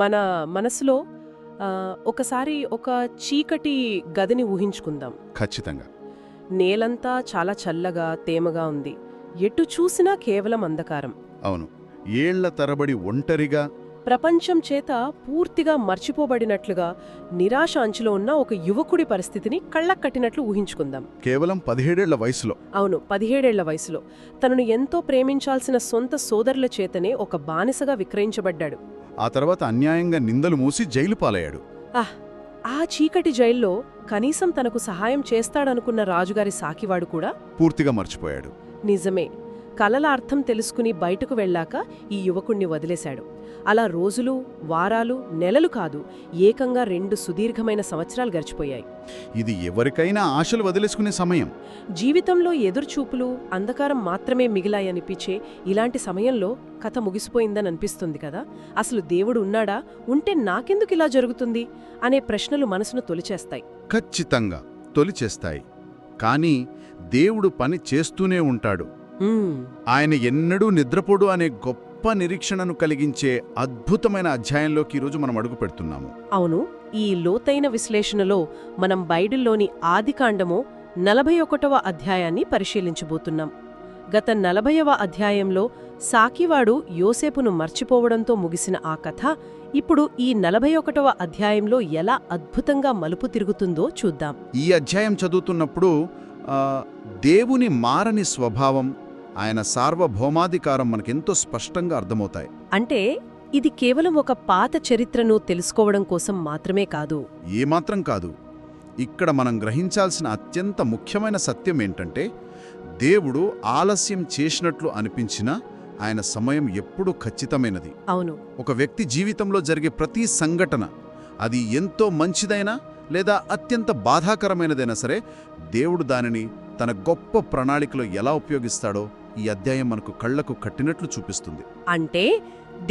మన మనసులో ఒకసారి ఒక చీకటి గదిని ఊహించుకుందాం. ఖచ్చితంగా. నేలంతా చాలా చల్లగా తేమగా ఉంది. ఎటు చూసినా కేవలం అంధకారం. అవును. ఏళ్ల తరబడి ఒంటరిగా, ప్రపంచం చేత పూర్తిగా మర్చిపోబడినట్లుగా నిరాశ అంచులో ఉన్న ఒక యువకుడి పరిస్థితిని కళ్ళకు కట్టినట్లు ఊహించుకుందాం. కేవలం 17 ఏళ్ల వయసులో. అవును, 17 ఏళ్ల వయసులో తనను ఎంతో ప్రేమించాల్సిన సొంత సోదరుల చేతనే ఒక బానిసగా విక్రయించబడ్డాడు. ఆ తర్వాత అన్యాయంగా నిందలు మూసి జైలు పాలయ్యాడు. ఆ చీకటి జైల్లో కనీసం తనకు సహాయం చేస్తాడనుకున్న రాజుగారి సాకివాడు కూడా పూర్తిగా మర్చిపోయాడు. నిజమే. కలల అర్థం తెలుసుకుని బయటకు వెళ్ళాక ఈ యువకుణ్ణి వదిలేశాడు. అలా రోజులు, వారాలు, నెలలు కాదు, ఏకంగా 2 సుదీర్ఘమైన సంవత్సరాలు గడిచిపోయాయి. ఇది ఎవరికైనా ఆశలు వదిలేసుకునే సమయం. జీవితంలో ఎదురుచూపులు, అంధకారం మాత్రమే మిగిలాయనిపించే ఇలాంటి సమయంలో కథ ముగిసిపోయిందననిపిస్తుంది కదా. అసలు దేవుడు ఉన్నాడా? ఉంటే నాకెందుకిలా జరుగుతుంది అనే ప్రశ్నలు మనసును తొలిచేస్తాయి. ఖచ్చితంగా తొలిచేస్తాయి. కానీ దేవుడు పని చేస్తూనే ఉంటాడు. ఆయన ఎన్నడూ నిద్రపోడు అనే గొప్ప నిరీక్షణను కలిగించే అద్భుతమైన అధ్యాయంలోకి ఈరోజు మనం అడుగు పెడుతున్నాము. అవును, ఈ లోతైన విశ్లేషణలో మనం బైబిల్లోని ఆదికాండము 41వ అధ్యాయాన్ని పరిశీలించబోతున్నాం. గత 40వ అధ్యాయంలో సాకివాడు యోసేపును మర్చిపోవడంతో ముగిసిన ఆ కథ ఇప్పుడు ఈ 41వ అధ్యాయంలో ఎలా అద్భుతంగా మలుపు తిరుగుతుందో చూద్దాం. ఈ అధ్యాయం చదువుతున్నప్పుడు దేవుని మారని స్వభావం, ఆయన సార్వభౌమాధికారం మనకెంతో స్పష్టంగా అర్థమవుతాయి. అంటే ఇది కేవలం ఒక పాత చరిత్రను తెలుసుకోవడం కోసం మాత్రమే కాదు. ఏమాత్రం కాదు. ఇక్కడ మనం గ్రహించాల్సిన అత్యంత ముఖ్యమైన సత్యం ఏంటంటే, దేవుడు ఆలస్యం చేసినట్లు అనిపించినా ఆయన సమయం ఎప్పుడూ ఖచ్చితమైనది. అవును. ఒక వ్యక్తి జీవితంలో జరిగే ప్రతి సంఘటన, అది ఎంతో మంచిదైనా లేదా అత్యంత బాధాకరమైనదైనా సరే, దేవుడు దానిని తన గొప్ప ప్రణాళికలో ఎలా ఉపయోగిస్తాడో ఈ అధ్యాయం మనకు కళ్లకు కట్టినట్లు చూపిస్తుంది. అంటే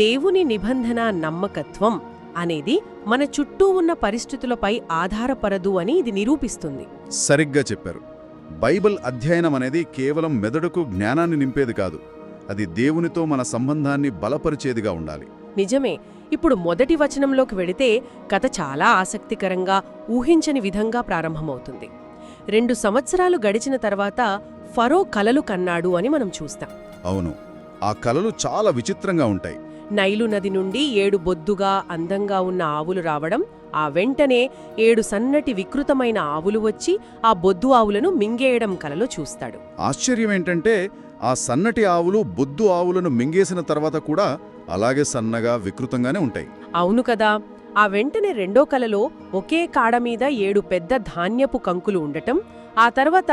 దేవుని నిబంధన నమ్మకత్వం అనేది మన చుట్టూ ఉన్న పరిస్థితులపై ఆధారపడదు అని ఇది నిరూపిస్తుంది. సరిగ్గా చెప్పారు. బైబిల్ అధ్యయనం అనేది కేవలం మెదడుకు జ్ఞానాన్ని నింపేది కాదు, అది దేవునితో మన సంబంధాన్ని బలపరిచేదిగా ఉండాలి. నిజమే. ఇప్పుడు మొదటి వచనంలోకి వెడితే కథ చాలా ఆసక్తికరంగా, ఊహించని విధంగా ప్రారంభమవుతుంది. 2 సంవత్సరాలు గడిచిన తర్వాత ఫరో కలలు కన్నాడు అని మనం చూస్తాం. అవును, ఆ కలలు చాలా విచిత్రంగా ఉంటాయి. నైలు నది నుండి 7 బొద్దుగా అందంగా ఉన్న ఆవులు రావడం, ఆ వెంటనే 7 సన్నటి వికృతమైన ఆవులు వచ్చి ఆ బొద్దు ఆవులను మింగేయడం కలలో చూస్తాడు. ఆశ్చర్యమేంటంటే ఆ సన్నటి ఆవులు బొద్దు ఆవులను మింగేసిన తర్వాత కూడా అలాగే సన్నగా వికృతంగానే ఉంటాయి. అవును కదా. ఆ వెంటనే రెండో కలలో ఒకే కాడమీద 7 పెద్ద ధాన్యపు కంకులు ఉండటం, ఆ తర్వాత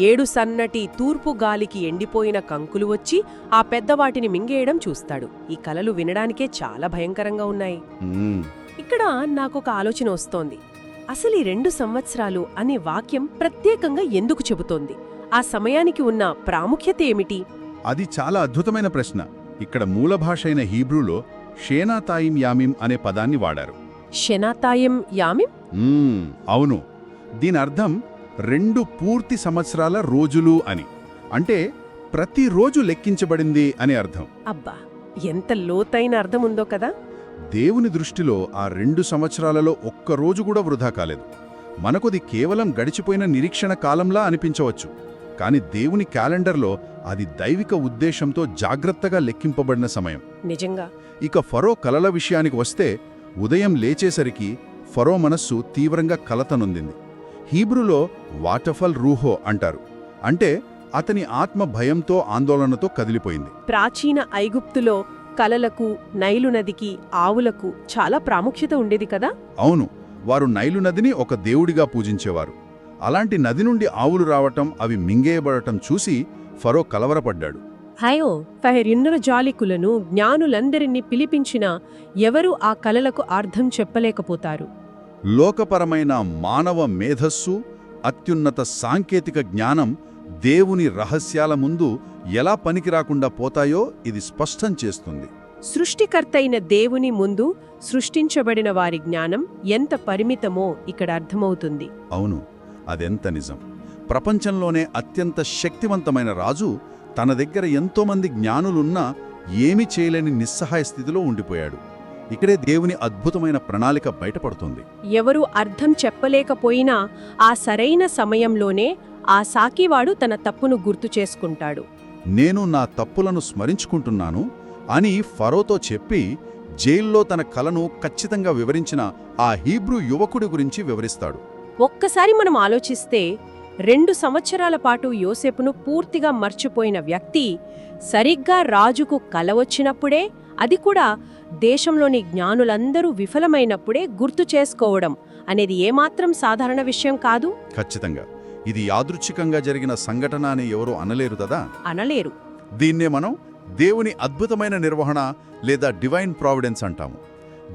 7 సన్నటి తూర్పు గాలికి ఎండిపోయిన కంకులు వచ్చి ఆ పెద్దవాటిని మింగేయడం చూస్తాడు. ఈ కలలు వినడానికే చాలా భయంకరంగా ఉన్నాయి. ఇక్కడ నాకొక ఆలోచన వస్తోంది. అసలు ఈ 2 సంవత్సరాలు అనే వాక్యం ప్రత్యేకంగా ఎందుకు చెబుతోంది? ఆ సమయానికి ఉన్న ప్రాముఖ్యత ఏమిటి? అది చాలా అద్భుతమైన ప్రశ్న. ఇక్కడ మూలభాష అయిన హీబ్రూలో షేనాతాయిం యామిం అనే పదాన్ని వాడారు. షెనాతాయిం యామిం? అవును. దీని అర్థం 2 పూర్తి సంవత్సరాల రోజులు అని. అంటే ప్రతిరోజు లెక్కించబడింది అని అర్థం. అబ్బా, ఎంత లోతైన అర్థం ఉందో కదా. దేవుని దృష్టిలో ఆ 2 సంవత్సరాలలో ఒక్కరోజు కూడా వృధా కాలేదు. మనకుది కేవలం గడిచిపోయిన నిరీక్షణ కాలంలా అనిపించవచ్చు, కాని దేవుని క్యాలెండర్లో అది దైవిక ఉద్దేశంతో జాగ్రత్తగా లెక్కింపబడిన సమయం. నిజంగా. ఇక ఫరో కలల విషయానికి వస్తే, ఉదయం లేచేసరికి ఫరో మనస్సు తీవ్రంగా కలతనొందింది. హీబ్రూలో వాటఫల్ రూహో అంటారు. అంటే అతని ఆత్మ భయంతో, ఆందోళనతో కదిలిపోయింది. ప్రాచీన ఐగుప్తులో కలలకు, నైలు నదికి, ఆవులకు చాలా ప్రాముఖ్యత ఉండేది కదా. అవును, వారు నైలు నదిని ఒక దేవుడిగా పూజించేవారు. అలాంటి నది నుండి ఆవులు రావటం, అవి మింగేయబడటం చూసి ఫరో కలవరపడ్డాడు. హయో, ఫహెరిన్నర జాలికులను, జ్ఞానులందరినీ పిలిపించినా ఎవరూ ఆ కలలకు అర్థం చెప్పలేకపోతారు. లోకపరమైన మానవ మేధస్సు, అత్యున్నత సాంకేతిక జ్ఞానం దేవుని రహస్యాల ముందు ఎలా పనికిరాకుండా పోతాయో ఇది స్పష్టం చేస్తుంది. సృష్టికర్తైన దేవుని ముందు సృష్టించబడిన వారి జ్ఞానం ఎంత పరిమితమో ఇక్కడ అర్థమవుతుంది. అవును, అదెంత నిజం. ప్రపంచంలోనే అత్యంత శక్తివంతమైన రాజు తన దగ్గర ఎంతోమంది జ్ఞానులున్నా ఏమీ చేయలేని నిస్సహాయ స్థితిలో ఉండిపోయాడు. ఇక్కడే దేవుని అద్భుతమైన ప్రణాళిక బయటపడుతుంది. ఎవరు అర్థం చెప్పలేకపోయినా ఆ సరైన సమయంలోనే ఆ సాకివాడు తన తప్పును గుర్తు చేసుకుంటాడు. నేను నా తప్పులను స్మరించుకుంటున్నాను అని ఫరోతో చెప్పి జైల్లో తన కలను ఖచ్చితంగా వివరించిన ఆ హీబ్రూ యువకుడి గురించి వివరిస్తాడు. ఒక్కసారి మనం ఆలోచిస్తే 2 సంవత్సరాల పాటు యోసేపును పూర్తిగా మర్చిపోయిన వ్యక్తి సరిగ్గా రాజుకు కల వచ్చినప్పుడే, అది కూడా దేశంలోని జ్ఞానులందరూ విఫలమైనప్పుడే గుర్తు చేసుకోవడం అనేది ఏమాత్రం సాధారణ విషయం కాదు. ఖచ్చితంగా ఇది యాదృచ్ఛికంగా జరిగిన సంఘటన అని ఎవరూ అనలేరు కదా. అనలేరు. దీన్నే మనం దేవుని అద్భుతమైన నిర్వహణ లేదా డివైన్ ప్రావిడెన్స్ అంటాము.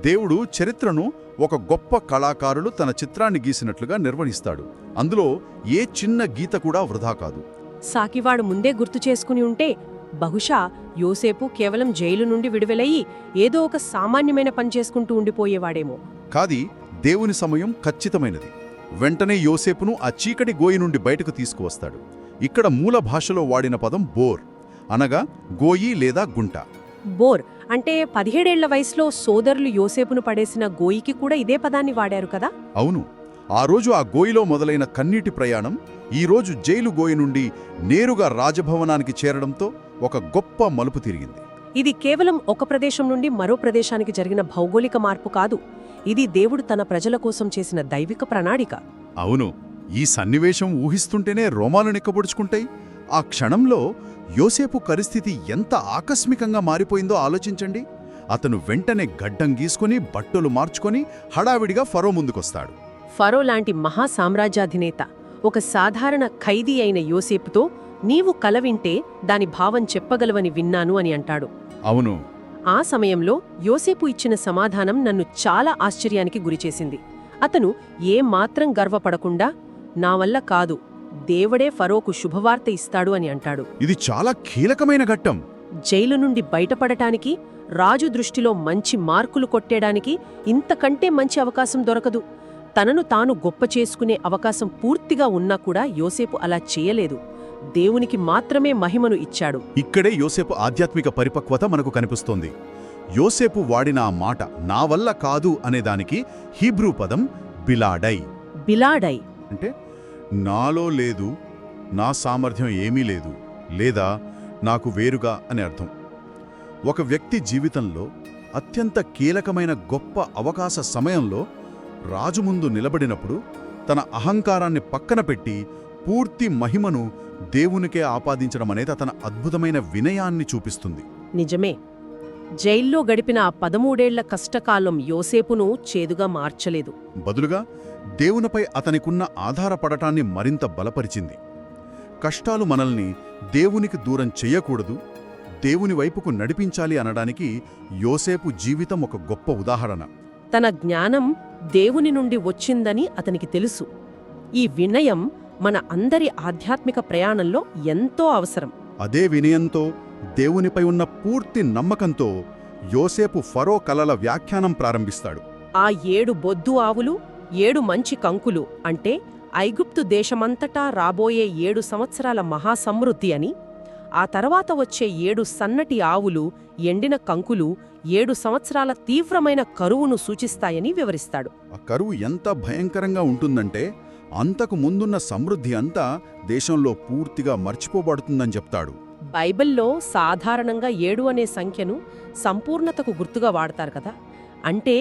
దేవుడు చరిత్రను ఒక గొప్ప కళాకారులు తన చిత్రాన్ని గీసినట్లుగా నిర్వహిస్తాడు. అందులో ఏ చిన్న గీత కూడా వృధా కాదు. సాకివాడు ముందే గుర్తు చేసుకుని ఉంటే బహుశా యోసేపు కేవలం జైలు నుండి విడుదలయ్యి ఏదో ఒక సామాన్యమైన పని చేసుకుంటూ ఉండిపోయేవాడేమో. కాది దేవుని సమయం ఖచ్చితమైనది. వెంటనే యోసేపును ఆ చీకటి గోయి నుండి బయటకు తీసుకువస్తాడు. ఇక్కడ మూల భాషలో వాడిన పదం బోర్, అనగా గోయి లేదా గుంట. బోర్ అంటే 17 ఏళ్ల వయసులో సోదరులు యోసేపును పడేసిన గోయికి కూడా ఇదే పదాన్ని వాడారు కదా. అవును, ఆ రోజు ఆ గోయిలో మొదలైన కన్నీటి ప్రయాణం ఈ రోజు జైలు గోయి నుండి నేరుగా రాజభవనానికి చేరడంతో ఒక గొప్ప మలుపు తిరిగింది. ఇది కేవలం ఒక ప్రదేశం నుండి మరో ప్రదేశానికి జరిగిన భౌగోళిక మార్పు కాదు. ఇది దేవుడు తన ప్రజల కోసం చేసిన దైవిక ప్రణాళిక. అవును, ఈ సన్నివేశం ఊహిస్తుంటేనే రోమాలు నిక్కబొడుచుకుంటాయి. ఆ క్షణంలో యోసేపు పరిస్థితి ఎంత ఆకస్మికంగా మారిపోయిందో ఆలోచించండి. అతను వెంటనే గడ్డం గీసుకుని బట్టలు మార్చుకొని హడావిడిగా ఫరో ముందుకొస్తాడు. ఫరో లాంటి మహాసామ్రాజ్యాధినేత ఒక సాధారణ ఖైదీ అయిన యోసేపుతో నీవు కల వింటే దాని భావం చెప్పగలవని విన్నాను అని అంటాడు. అవును, ఆ సమయంలో యోసేపు ఇచ్చిన సమాధానం నన్ను చాలా ఆశ్చర్యానికి గురిచేసింది. అతను ఏమాత్రం గర్వపడకుండా నా వల్ల కాదు, దేవుడే ఫరోకు శుభవార్త ఇస్తాడు అని అంటాడు. ఇది చాలా కీలకమైన ఘట్టం. జైలు నుండి బయటపడటానికి, రాజు దృష్టిలో మంచి మార్కులు కొట్టేయడానికి ఇంతకంటే మంచి అవకాశం దొరకదు. తనను తాను గొప్ప చేసుకునే అవకాశం పూర్తిగా ఉన్నా కూడా యోసేపు అలా చేయలేదు. దేవునికి మాత్రమే మహిమను ఇచ్చాడు. ఇక్కడే యోసేపు ఆధ్యాత్మిక పరిపక్వత మనకు కనిపిస్తోంది. యోసేపు వాడిన ఆ మాట నా వల్ల కాదు అనేదానికి హీబ్రూ పదం బిలాడై. బిలాడై అంటే నాలో లేదు, నా సామర్థ్యం ఏమీ లేదు, లేదా నాకు వేరుగా అని అర్థం. ఒక వ్యక్తి జీవితంలో అత్యంత కీలకమైన గొప్ప అవకాశ సమయంలో రాజు ముందు నిలబడినప్పుడు తన అహంకారాన్ని పక్కన పెట్టి పూర్తి మహిమను దేవునికే ఆపాదించడమనేది అతని అద్భుతమైన వినయాన్ని చూపిస్తుంది. నిజమే. జైల్లో గడిపిన ఆ 13 ఏళ్ల కష్టకాలం యోసేపును చేదుగా మార్చలేదు. బదులుగా దేవునిపై అతనికున్న ఆధారపడటాన్ని మరింత బలపరిచింది. కష్టాలు మనల్ని దేవునికి దూరం చెయ్యకూడదు, దేవుని వైపుకు నడిపించాలి అనడానికి యోసేపు జీవితం ఒక గొప్ప ఉదాహరణ. తన జ్ఞానం దేవుని నుండి వచ్చిందని అతనికి తెలుసు. ఈ వినయం మన అందరి ఆధ్యాత్మిక ప్రయాణంలో ఎంతో అవసరం. అదే వినయంతో, దేవునిపై ఉన్న పూర్తి నమ్మకంతో యోసేపు ఫరో కలల వ్యాఖ్యానం ప్రారంభిస్తాడు. ఆ 7 బొద్దు ఆవులు, 7 మంచి కంకులు అంటే ఐగుప్తు దేశమంతటా రాబోయే 7 సంవత్సరాల మహాసమృద్ధి అని, ఆ తర్వాత వచ్చే 7 సన్నటి ఆవులు, ఎండిన కంకులు 7 సంవత్సరాల తీవ్రమైన కరువును సూచిస్తాయని వివరిస్తాడు. ఆ కరువు ఎంత భయంకరంగా ఉంటుందంటే అంతకు ముందున్న సమృద్ధి అంతా దేశంలో పూర్తిగా మర్చిపోబడుతుందని చెప్తాడు. బైబిల్లో సాధారణంగా 7 అనే సంఖ్యను సంపూర్ణతకు గుర్తుగా వాడతారు కదా. అంటే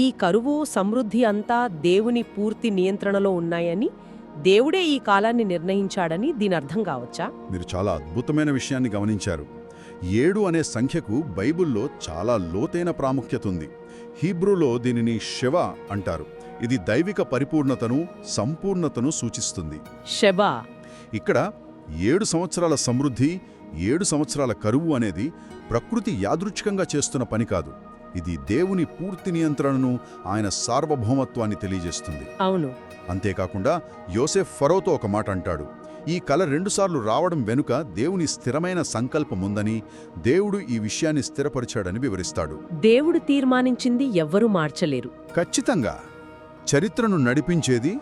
ఈ కరువు, సమృద్ధి అంతా దేవుని పూర్తి నియంత్రణలో ఉన్నాయని, దేవుడే ఈ కాలాన్ని నిర్ణయించాడని దీని అర్థం కావచ్చా? మీరు చాలా అద్భుతమైన విషయాన్ని గమనించారు. 7 అనే సంఖ్యకు బైబిల్లో చాలా లోతైన ప్రాముఖ్యత ఉంది. హీబ్రూలో దీనిని షెవా అంటారు. ఇది దైవిక పరిపూర్ణతను, సంపూర్ణతను సూచిస్తుంది. షెబా. ఇక్కడ 7 సంవత్సరాల సమృద్ధి, 7 సంవత్సరాల కరువు అనేది ప్రకృతి యాదృచ్ఛికంగా చేస్తున్న పని కాదు. ఇది దేవుని పూర్తి నియంత్రణను, ఆయన సార్వభౌమత్వాన్ని తెలియజేస్తుంది. అవును. అంతేకాకుండా యోసేఫ్ ఫరోతో ఒక మాట అంటాడు. ఈ కల 2 సార్లు రావడం వెనుక దేవుని స్థిరమైన సంకల్పముందని, దేవుడు ఈ విషయాన్ని స్థిరపరిచాడని వివరిస్తాడు. దేవుడు తీర్మానించింది ఎవ్వరూ మార్చలేరు. ఖచ్చితంగా చరిత్రను నడిపించేది,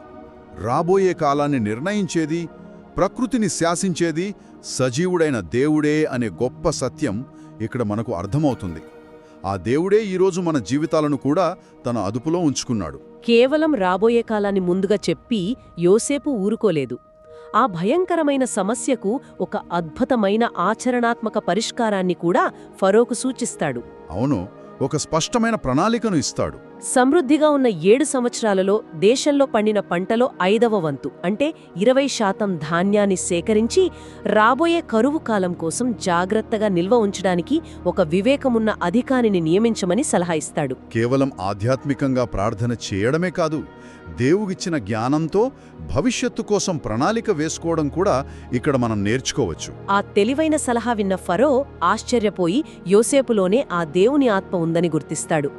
రాబోయే కాలాన్ని నిర్ణయించేది, ప్రకృతిని శాసించేది సజీవుడైన దేవుడే అనే గొప్ప సత్యం ఇక్కడ మనకు అర్థమవుతుంది. ఆ దేవుడే ఈరోజు మన జీవితాలను కూడా తన అదుపులో ఉంచుకున్నాడు. కేవలం రాబోయే కాలాన్ని ముందుగా చెప్పి యోసేపు ఊరుకోలేదు. ఆ భయంకరమైన సమస్యకు ఒక అద్భుతమైన ఆచరణాత్మక పరిష్కారాన్ని కూడా ఫరోకు సూచిస్తాడు. అవును, ఒక స్పష్టమైన ప్రణాళికను ఇస్తాడు. సమృద్ధిగా ఉన్న 7 సంవత్సరాలలో దేశంలో పండిన పంటలో 5వ వంతు అంటే 20% ధాన్యాన్ని సేకరించి రాబోయే కరువు కాలం కోసం జాగ్రత్తగా నిల్వ ఉంచడానికి ఒక వివేకమున్న అధికారిని నియమించమని సలహా ఇస్తాడు. కేవలం ఆధ్యాత్మికంగా ప్రార్థన చేయడమే కాదు, దేవుడిచ్చిన జ్ఞానంతో భవిష్యత్తు కోసం ప్రణాళిక వేసుకోవడం కూడా ఇక్కడ మనం నేర్చుకోవచ్చు. ఆ తెలివైన సలహా విన్న ఫరో ఆశ్చర్యపోయి యోసేపులోనే ఆ దేవుని ఆత్మ ఉందని గుర్తిస్తాడు.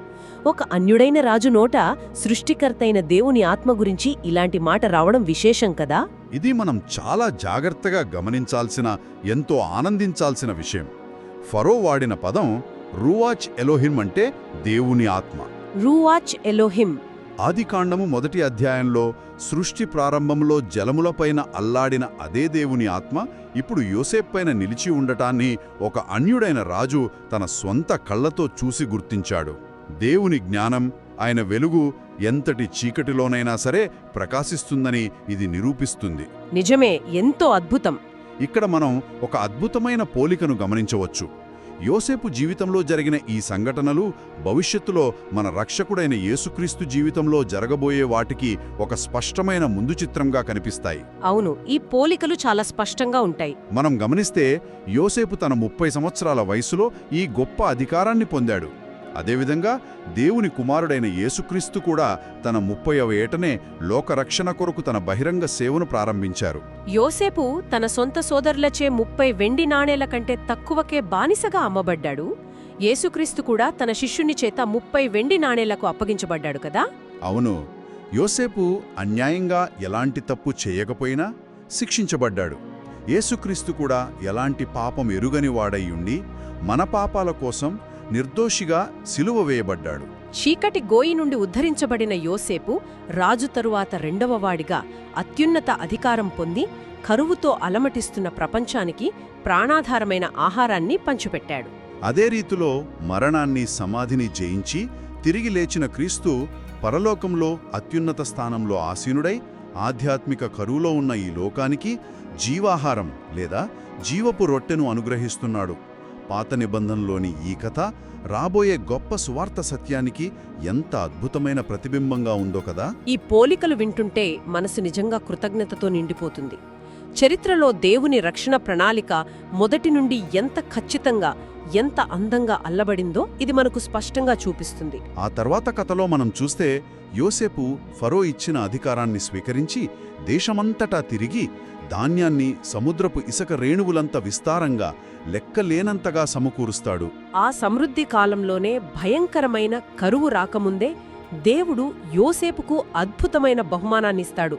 ఒక అన్యుడైన రాజు నోట సృష్టికర్తైన దేవుని ఆత్మ గురించి ఇలాంటి మాట రావడం విశేషం కదా. ఇది మనం చాలా జాగ్రత్తగా గమనించాల్సిన, ఎంతో ఆనందించాల్సిన విషయం. ఫరో వాడిన పదం రూవాచ్ ఎలోహిం అంటే దేవుని ఆత్మ. రూవాచ్ ఎలోహిం ఆదికాండము 1వ అధ్యాయంలో సృష్టి ప్రారంభంలో జలములపైన అల్లాడిన అదే దేవుని ఆత్మ ఇప్పుడు యోసేప్పైన నిలిచి ఉండటాన్ని ఒక అన్యుడైన రాజు తన స్వంత కళ్లతో చూసి గుర్తించాడు. దేవుని జ్ఞానం, ఆయన వెలుగు ఎంతటి చీకటిలోనైనా సరే ప్రకాశిస్తుందని ఇది నిరూపిస్తుంది. నిజమే, ఎంతో అద్భుతం. ఇక్కడ మనం ఒక అద్భుతమైన పోలికను గమనించవచ్చు. యోసేపు జీవితంలో జరిగిన ఈ సంఘటనలు భవిష్యత్తులో మన రక్షకుడైన యేసుక్రీస్తు జీవితంలో జరగబోయే వాటికి ఒక స్పష్టమైన ముందు చిత్రంగా కనిపిస్తాయి. అవును, ఈ పోలికలు చాలా స్పష్టంగా ఉంటాయి. మనం గమనిస్తే యోసేపు తన 30 సంవత్సరాల వయసులో ఈ గొప్ప అధికారాన్ని పొందాడు. అదేవిధంగా దేవుని కుమారుడైన యేసుక్రీస్తు కూడా తన 30వ ఏటనే లోకరక్షణ కొరకు తన బహిరంగ సేవను ప్రారంభించారు. యోసేపు తన సొంత సోదరులచే 30 వెండి నాణేల కంటే తక్కువకే బానిసగా అమ్మబడ్డాడు. యేసుక్రీస్తు కూడా తన శిష్యుని చేత 30 వెండి నాణేలకు అప్పగించబడ్డాడు కదా. అవును, యోసేపు అన్యాయంగా ఎలాంటి తప్పు చేయకపోయినా శిక్షించబడ్డాడు. యేసుక్రీస్తు కూడా ఎలాంటి పాపం ఎరుగని వాడయ్యుండి మన పాపాల కోసం నిర్దోషిగా సిలువ వేయబడ్డాడు. చీకటి గోయి నుండి ఉద్ధరించబడిన యోసేపు రాజు తరువాత 2వ వాడిగా అత్యున్నత అధికారం పొంది కరువుతో అలమటిస్తున్న ప్రపంచానికి ప్రాణాధారమైన ఆహారాన్ని పంచిపెట్టాడు. అదే రీతిలో మరణాన్ని, సమాధిని జయించి తిరిగి లేచిన క్రీస్తు పరలోకంలో అత్యున్నత స్థానంలో ఆసీనుడై ఆధ్యాత్మిక కరువులో ఉన్న ఈ లోకానికి జీవాహారం లేదా జీవపు రొట్టెను అనుగ్రహిస్తున్నాడు. పాత నిబంధనలోని ఈ కథ రాబోయే గొప్ప సువార్త సత్యానికి ఎంత అద్భుతమైన ప్రతిబింబంగా ఉందో కదా. ఈ పోలికలు వింటుంటే మనసు నిజంగా కృతజ్ఞతతో నిండిపోతుంది. చరిత్రలో దేవుని రక్షణ ప్రణాళిక మొదటి నుండి ఎంత ఖచ్చితంగా, ఎంత అందంగా అల్లబడిందో ఇది మనకు స్పష్టంగా చూపిస్తుంది. ఆ తర్వాత కథలో మనం చూస్తే యోసేపు ఫరో ఇచ్చిన అధికారాన్ని స్వీకరించి దేశమంతటా తిరిగి ధాన్యాన్ని సముద్రపు ఇసుక రేణువులంత విస్తారంగా, లెక్కలేనంతగా సమకూరుస్తాడు. ఆ సమృద్ధి కాలంలోనే భయంకరమైన కరువు రాకముందే దేవుడు యోసేపుకు అద్భుతమైన బహుమానాన్నిస్తాడు.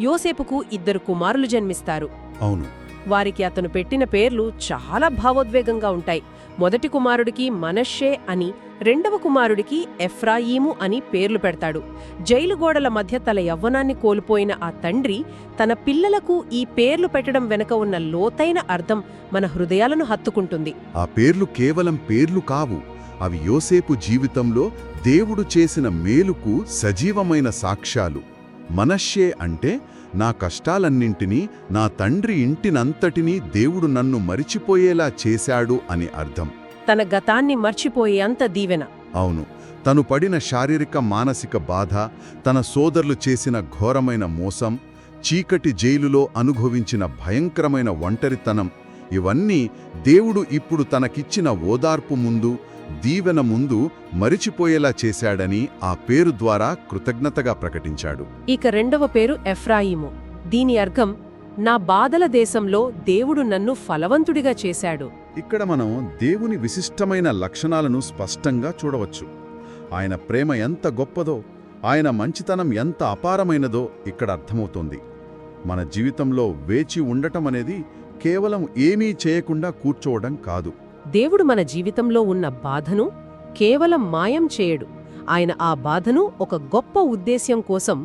యోసేపుకు 2 కుమారులు జన్మిస్తారు. అవును, వారికి అతను పెట్టిన పేర్లు చాలా భావోద్వేగంగా ఉంటాయి. మొదటి కుమారుడికి మనష్షే అని, 2వ కుమారుడికి ఎఫ్రాయిము అని పేర్లు పెడతాడు. జైలు గోడల మధ్య తన యవ్వనాన్ని కోల్పోయిన ఆ తండ్రి తన పిల్లలకు ఈ పేర్లు పెట్టడం వెనుక ఉన్న లోతైన అర్థం మన హృదయాలను హత్తుకుంటుంది. ఆ పేర్లు కేవలం పేర్లు కావు, అవి యోసేపు జీవితంలో దేవుడు చేసిన మేలుకు సజీవమైన సాక్ష్యాలు. మనష్షే అంటే నా కష్టాలన్నింటినీ, నా తండ్రి ఇంటినంతటినీ దేవుడు నన్ను మరిచిపోయేలా చేశాడు అని అర్థం. తన గతాన్ని మర్చిపోయేంత దీవెన. అవును, తను పడిన శారీరక, మానసిక బాధ, తన సోదరులు చేసిన ఘోరమైన మోసం, చీకటి జైలులో అనుభవించిన భయంకరమైన ఒంటరితనం, ఇవన్నీ దేవుడు ఇప్పుడు తనకిచ్చిన ఓదార్పు ముందు, దీవెన ముందు మరిచిపోయేలా చేశాడని ఆ పేరు ద్వారా కృతజ్ఞతగా ప్రకటించాడు. ఇక 2వ పేరు ఎఫ్రాయిము. దీని అర్థం నా బాధల దేశంలో దేవుడు నన్ను ఫలవంతుడిగా చేశాడు. ఇక్కడ మనం దేవుని విశిష్టమైన లక్షణాలను స్పష్టంగా చూడవచ్చు. ఆయన ప్రేమ ఎంత గొప్పదో, ఆయన మంచితనం ఎంత అపారమైనదో ఇక్కడ అర్థమవుతోంది. మన జీవితంలో వేచి ఉండటం అనేది కేవలం ఏమీ చేయకుండా కూర్చోవడం కాదు. దేవుడు మన జీవితంలో ఉన్న బాధను కేవలం మాయం చేయడు. ఆయన ఆ బాధను ఒక గొప్ప ఉద్దేశ్యం కోసం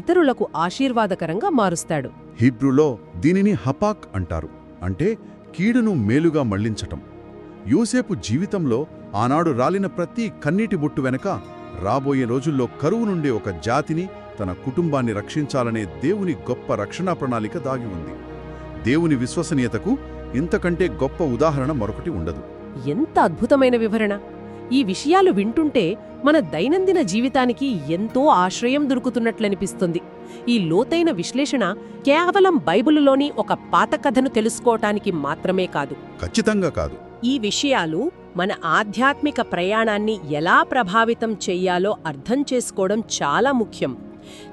ఇతరులకు ఆశీర్వాదకరంగా మారుస్తాడు. హీబ్రూలో దీనిని హపాక్ అంటారు, అంటే కీడును మేలుగా మళ్లించటం. యోసేపు జీవితంలో ఆనాడు రాలిన ప్రతి కన్నీటి బొట్టు వెనక రాబోయే రోజుల్లో కరువు నుండి ఒక జాతిని, తన కుటుంబాన్ని రక్షించాలనే దేవుని గొప్ప రక్షణా ప్రణాళిక దాగి ఉంది. దేవుని విశ్వసనీయతకు ఇంతకంటే గొప్ప ఉదాహరణ మరొకటి ఉండదు. ఎంత అద్భుతమైన వివరణ! ఈ విషయాలు వింటుంటే మన దైనందిన జీవితానికి ఎంతో ఆశ్రయం దొరుకుతున్నట్లనిపిస్తుంది. ఈ లోతైన విశ్లేషణ కేవలం బైబిలులోని ఒక పాత కథను తెలుసుకోవటానికి మాత్రమే కాదు. ఖచ్చితంగా కాదు. ఈ విషయాలు మన ఆధ్యాత్మిక ప్రయాణాన్ని ఎలా ప్రభావితం చెయ్యాలో అర్థం చేసుకోవడం చాలా ముఖ్యం.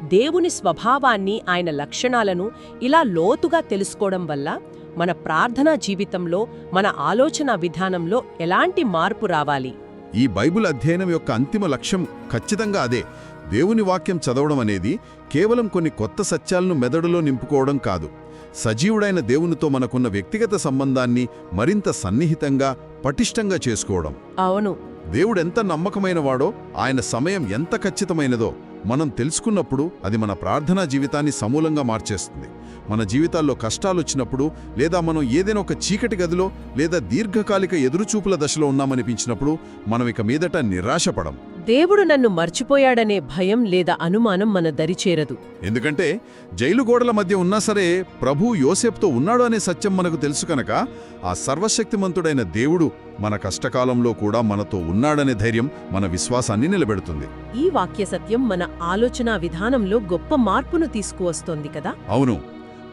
దేవుని స్వభావాన్ని, ఆయన లక్షణాలను ఇలా లోతుగా తెలుసుకోవడం వల్ల మన ప్రార్థనా జీవితంలో, మన ఆలోచన విధానంలో ఎలాంటి మార్పు రావాలి? ఈ బైబిల్ అధ్యయనం యొక్క అంతిమ లక్ష్యం ఖచ్చితంగా అదే. దేవుని వాక్యం చదవడం అనేది కేవలం కొన్ని కొత్త సత్యాలను మెదడులో నింపుకోవడం కాదు. సజీవుడైన దేవునితో మనకున్న వ్యక్తిగత సంబంధాన్ని మరింత సన్నిహితంగా, పటిష్టంగా చేసుకోవడం. అవును. దేవుడెంత నమ్మకమైనవాడో, ఆయన సమయం ఎంత ఖచ్చితమైనదో మనం తెలుసుకున్నప్పుడు అది మన ప్రార్థనా జీవితాన్ని సమూలంగా మార్చేస్తుంది. మన జీవితాల్లో కష్టాలొచ్చినప్పుడు, లేదా మనం ఏదైనా ఒక చీకటి గదిలో లేదా దీర్ఘకాలిక ఎదురుచూపుల దశలో ఉన్నామనిపించినప్పుడు మనం ఇక మీదట నిరాశపడం. దేవుడు నన్ను మర్చిపోయాడనే భయం లేదా అనుమానం మన దరిచేరదు. ఎందుకంటే జైలు గోడల మధ్య ఉన్నా సరే ప్రభు యోసేపుతో ఉన్నాడు అనే సత్యం మనకు తెలుసు కనుక, ఆ సర్వశక్తిమంతుడైన దేవుడు మన కష్టకాలంలో కూడా మనతో ఉన్నాడనే ధైర్యం మన విశ్వాసాన్ని నిలబెడుతుంది. ఈ వాక్య సత్యం మన ఆలోచనా విధానంలో గొప్ప మార్పును తీసుకువస్తోంది కదా? అవును.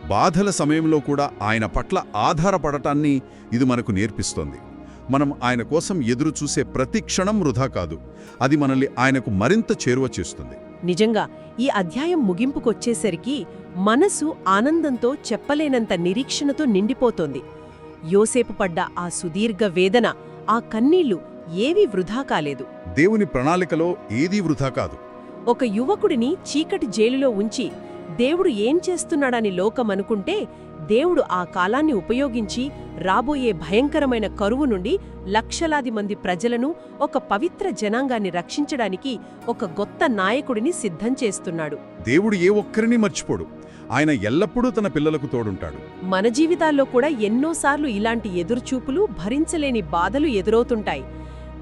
బాధల సమయంలో కూడా ఆయన పట్ల ఆధారపడటాన్ని ఇది మనకు నేర్పిస్తోంది. మనం ఆయన కోసం ఎదురు చూసే ప్రతి క్షణం వృధా కాదు. అది మనల్ని ఆయనకు మరింత చేరువ చేస్తుంది. నిజంగా ఈ అధ్యాయం ముగింపుకొచ్చేసరికి మనసు ఆనందంతో చెప్పలేనంత నిరీక్షణతో నిండిపోతోంది. యోసేపు పడ్డ ఆ సుదీర్ఘ వేదన, ఆ కన్నీళ్లు ఏవీ వృధా కాలేదు. దేవుని ప్రణాళికలో ఏదీ వృధా కాదు. ఒక యువకుడిని చీకటి జైలులో ఉంచి దేవుడు ఏం చేస్తున్నాడని లోకమనుకుంటే, దేవుడు ఆ కాలాన్ని ఉపయోగించి రాబోయే భయంకరమైన కరువు నుండి లక్షలాది మంది ప్రజలను, ఒక పవిత్ర జనాంగాన్ని రక్షించడానికి ఒక గొప్ప నాయకుడిని సిద్ధం చేస్తున్నాడు. దేవుడు ఏ ఒక్కరిని మర్చిపోడు. ఆయన ఎల్లప్పుడూ తన పిల్లలకు తోడుంటాడు. మన జీవితాల్లో కూడా ఎన్నోసార్లు ఇలాంటి ఎదురుచూపులు, భరించలేని బాధలు ఎదురవుతుంటాయి.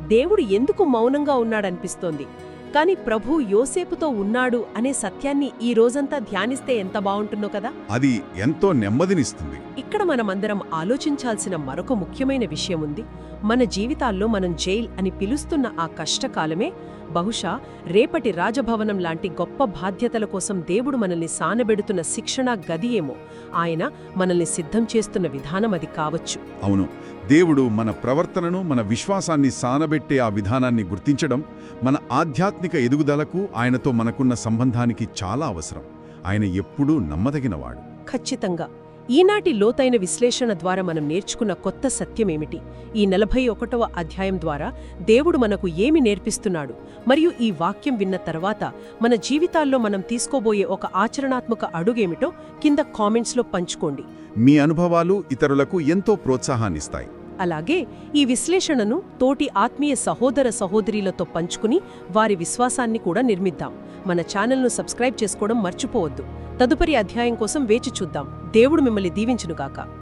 దేవుడు ఎందుకు మౌనంగా ఉన్నాడనిపిస్తోంది. కాని ప్రభు యోసేపుతో ఉన్నాడు అనే సత్యాన్ని ఈ రోజంతా ధ్యానిస్తే ఎంత బావుంటుందో కదా? అది ఎంతో నెమ్మదినిస్తుంది. ఇక్కడ మనమందరం ఆలోచించాల్సిన మరొక ముఖ్యమైన విషయముంది. మన జీవితాల్లో మనం జైల్ అని పిలుస్తున్న ఆ కష్టకాలమే బహుశా రేపటి రాజభవనం లాంటి గొప్ప బాధ్యతల కోసం దేవుడు మనల్ని సానబెడుతున్న శిక్షణా గది ఏమో. ఆయన మనల్ని సిద్ధం చేస్తున్న విధానం అది కావచ్చు. అవును. దేవుడు మన ప్రవర్తనను, మన విశ్వాసాన్ని సానబెట్టే ఆ విధానాన్ని గుర్తించడం మన ఆధ్యాత్మిక ఎదుగుదలకు, ఆయనతో మనకున్న సంబంధానికి చాలా అవసరం. ఆయన ఎప్పుడూ నమ్మదగినవాడు. ఖచ్చితంగా. ఈనాటి లోతైన విశ్లేషణ ద్వారా మనం నేర్చుకున్న కొత్త సత్యమేమిటి? ఈ 41వ అధ్యాయం ద్వారా దేవుడు మనకు ఏమి నేర్పిస్తున్నాడు? మరియు ఈ వాక్యం విన్న తర్వాత మన జీవితాల్లో మనం తీసుకోబోయే ఒక ఆచరణాత్మక అడుగేమిటో కింద కామెంట్స్లో పంచుకోండి. మీ అనుభవాలు ఇతరులకు ఎంతో ప్రోత్సాహాన్నిస్తాయి. అలాగే ఈ విశ్లేషణను తోటి ఆత్మీయ సహోదర సహోదరీలతో పంచుకుని వారి విశ్వాసాన్ని కూడా నిర్మిద్దాం. మన ఛానల్ను సబ్స్క్రైబ్ చేసుకోవడం మర్చిపోవద్దు. తదుపరి అధ్యాయం కోసం వేచి చూద్దాం. దేవుడు మిమ్మల్ని దీవించునుగాక.